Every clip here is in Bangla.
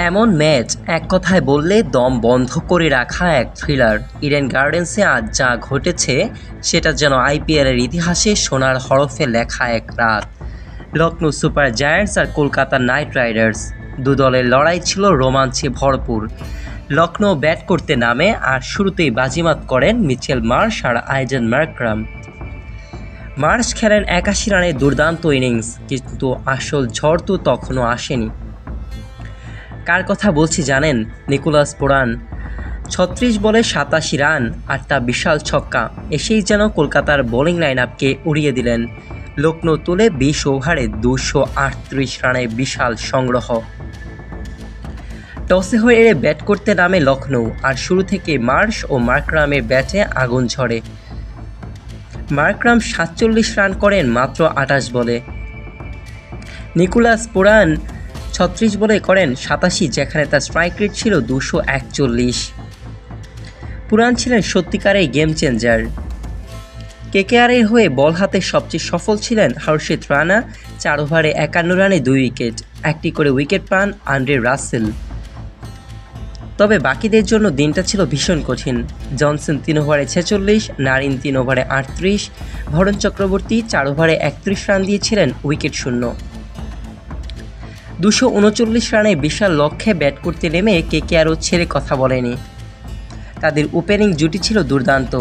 এমন ম্যাচ এক কথায় বললে দম বন্ধ করে রাখা এক থ্রিলার। ইডেন গার্ডেন্সে আজ যা ঘটেছে সেটা যেন আইপিএলের ইতিহাসে সোনার হরফে লেখা এক রাত। লখনৌ সুপার জায়ান্টস আর কলকাতা নাইট রাইডার্স দু দলের লড়াই ছিল রোমাঞ্চে ভরপুর। লখনৌ ব্যাট করতে নামে আর শুরুতেই বাজিমাত করেন মিচেল মার্শ আর আইডেন মার্করাম। মার্শ খেলেন ৮১ রানে দুর্দান্ত ইনিংস, কিন্তু আসল ঝড় তো তখনও আসেনি। কার কথা বলছি জানেন? Nicholas Pooran. ৩৬ বলে ৮৭ রান, ৮টা বিশাল ছক্কা এসেই যেন কলকাতার বোলিং লাইন আপকে উড়িয়ে দিলেন। লখনৌ তুলে ২০ ওভারে ২৩৮ রানের বিশাল সংগ্রহ। টসে হয়ে ব্যাট করতে নামে লখনৌ, আর শুরু থেকে মার্শ ও মার্করামের ব্যাটে আগুন ঝরে। মার্করাম ৪৭ রান করেন মাত্র ২৮ বলে। নিকোলাস পুরান ৩৬ বলে করেন ৮৭, যেখানে তার স্ট্রাইক রেট ছিল ২৪১। পুরান ছিলেন সত্যিকারের গেম চেঞ্জার। কেকেআরের হয়ে বল হাতে সবচেয়ে সফল ছিলেন হর্ষিত রানা। ৪ ওভারে ৫১ রানে ২ উইকেট, একটি করে উইকেট পান আন্দ্রে রাসেল। তবে বাকিদের জন্য দিনটা ছিল ভীষণ কঠিন। জনসন ৩ ওভারে ৪৬, নারিন ৩ ওভারে ৩৮, ভরণ চক্রবর্তী ৪ ওভারে ৩১ রান দিয়েছিলেন উইকেট শূন্য। ২৩৯ রানে বিশাল লক্ষ্যে ব্যাট করতে নেমে কেকেআরও ছেড়ে কথা বলেনি। তাদের ওপেনিং জুটি ছিল দুর্দান্ত।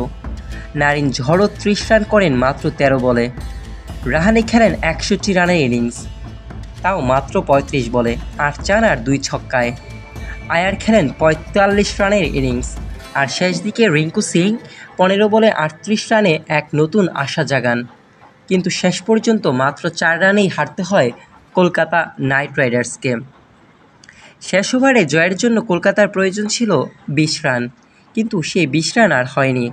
নারিন ঝড়ো ৩০ রান করেন মাত্র ১৩ বলে। রাহানে খেলেন ৬১ রানের ইনিংস, তাও মাত্র ৩৫ বলে, ৮ চার আর ২ ছক্কায়। আয়ার খেলেন ৪৫ রানের ইনিংস, আর শেষ দিকে রিঙ্কু সিং ১৫ বলে ৩৮ রানে এক নতুন আশা জাগান। কিন্তু শেষ পর্যন্ত মাত্র ৪ রানেই হারতে হয় কলকাতা নাইট রাইডার্সকে। শেষ ওভারে জয়ের জন্য কলকাতার প্রয়োজন ছিল ২০ রান, কিন্তু সেই ২০ রান আর হয়নি।